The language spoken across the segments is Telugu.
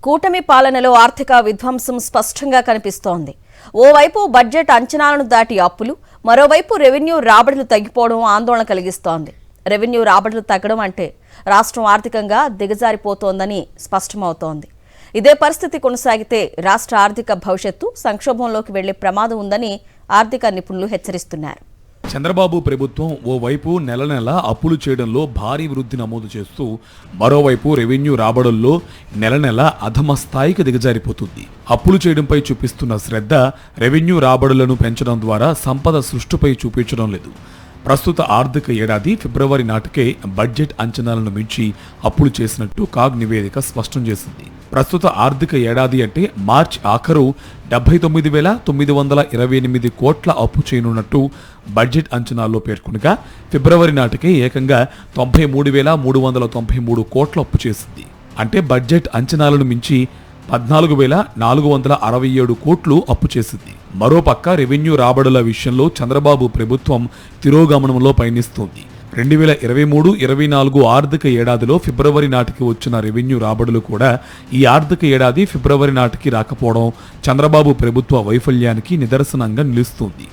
కూటమి పాలనలో ఆర్థిక విధ్వంసం స్పష్టంగా కనిపిస్తోంది. ఓవైపు బడ్జెట్ అంచనాలను దాటి అప్పులు, మరోవైపు రెవెన్యూ రాబడులు తగ్గిపోవడం ఆందోళన కలిగిస్తోంది. రెవెన్యూ రాబడులు తగ్గడం అంటే రాష్ట్రం ఆర్థికంగా దిగజారిపోతోందని స్పష్టమవుతోంది. ఇదే పరిస్థితి కొనసాగితే రాష్ట్ర ఆర్థిక భవిష్యత్తు సంక్షోభంలోకి వెళ్లే ప్రమాదం ఉందని ఆర్థిక నిపుణులు హెచ్చరిస్తున్నారు. చంద్రబాబు ప్రభుత్వం ఓవైపు నెల నెల అప్పులు చేయడంలో భారీ వృద్ధి నమోదు చేస్తూ మరోవైపు రెవెన్యూ రాబడుల్లో నెల నెల అధమ స్థాయికి దిగజారిపోతుంది. అప్పులు చేయడంపై చూపిస్తున్న శ్రద్ధ రెవెన్యూ రాబడులను పెంచడం ద్వారా సంపద సృష్టిపై చూపించడం లేదు. ప్రస్తుత ఆర్థిక ఏడాది ఫిబ్రవరి నాటికే బడ్జెట్ అంచనాలను మించి అప్పులు చేసినట్టు కాగ్ నివేదిక స్పష్టం చేసింది. ప్రస్తుత ఆర్థిక ఏడాది అంటే మార్చి ఆఖరు 79,928 కోట్ల అప్పు చేయనున్నట్టు బడ్జెట్ అంచనాల్లో పేర్కొనగా ఫిబ్రవరి నాటికే ఏకంగా 93,393 కోట్ల అప్పు చేసింది. అంటే బడ్జెట్ అంచనాలను మించి 14,467 కోట్లు అప్పు చేసింది. మరోపక్క రెవెన్యూ రాబడుల విషయంలో చంద్రబాబు ప్రభుత్వం తిరోగమనంలో పయనిస్తోంది. 2023-24 ఆర్థిక ఏడాదిలో ఫిబ్రవరి నాటికి వచ్చిన రెవెన్యూ రాబడులు కూడా ఈ ఆర్థిక ఏడాది ఫిబ్రవరి నాటికి రాకపోవడం చంద్రబాబు ప్రభుత్వ వైఫల్యానికి నిదర్శనంగా నిలుస్తుంది.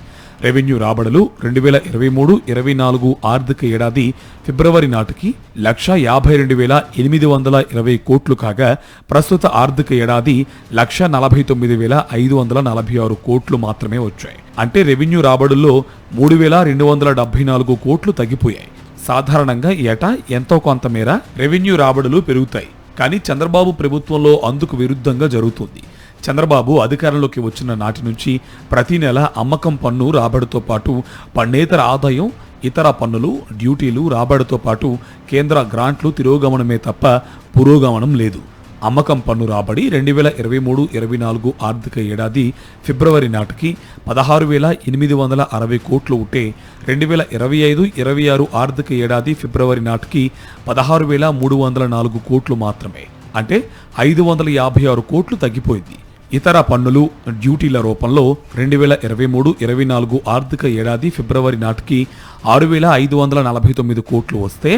రెవెన్యూ రాబడులు 2023-24 ఆర్థిక ఏడాది ఫిబ్రవరి నాటికి 1,52,820 కోట్లు కాగా ప్రస్తుత ఆర్థిక ఏడాది 1,49,546 కోట్లు మాత్రమే వచ్చాయి. అంటే రెవెన్యూ రాబడుల్లో 3,274 కోట్లు తగ్గిపోయాయి. సాధారణంగా ఏటా ఎంతో కొంత మేర రెవెన్యూ రాబడులు పెరుగుతాయి. కానీ చంద్రబాబు ప్రభుత్వంలో అందుకు విరుద్ధంగా జరుగుతుంది. చంద్రబాబు అధికారంలోకి వచ్చిన నాటి నుంచి ప్రతి నెల అమ్మకం పన్ను రాబడితో పాటు పన్నేతర ఆదాయం, ఇతర పన్నులు, డ్యూటీలు రాబడితో పాటు కేంద్ర గ్రాంట్లు తిరోగమనమే తప్ప పురోగమనం లేదు. అమ్మకం పన్ను రాబడి 2023-24 ఆర్థిక ఏడాది ఫిబ్రవరి నాటికి 16,860 కోట్లు ఉంటే 2025-26 ఆర్థిక ఏడాది ఫిబ్రవరి నాటికి 16,304 కోట్లు మాత్రమే. అంటే 556 కోట్లు తగ్గిపోయింది. ఇతర పన్నులు, డ్యూటీల రూపంలో 2023-24 ఆర్థిక ఏడాది ఫిబ్రవరి నాటికి 6,549 కోట్లు వస్తే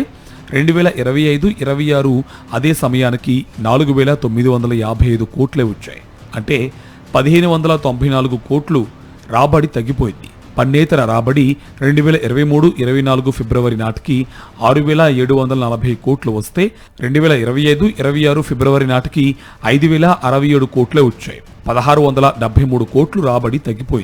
2025-26 అదే సమయానికి 4,955 కోట్లే వచ్చాయి. అంటే 1,594 కోట్లు రాబడి తగ్గిపోయింది. పన్నేతర రాబడి 2023-24 ఫిబ్రవరి నాటికి 6,740 కోట్లు వస్తే 2025-26 ఫిబ్రవరి నాటికి 5,067 కోట్లే వచ్చాయి. 1,673 కోట్లు రాబడి తగ్గిపోయింది.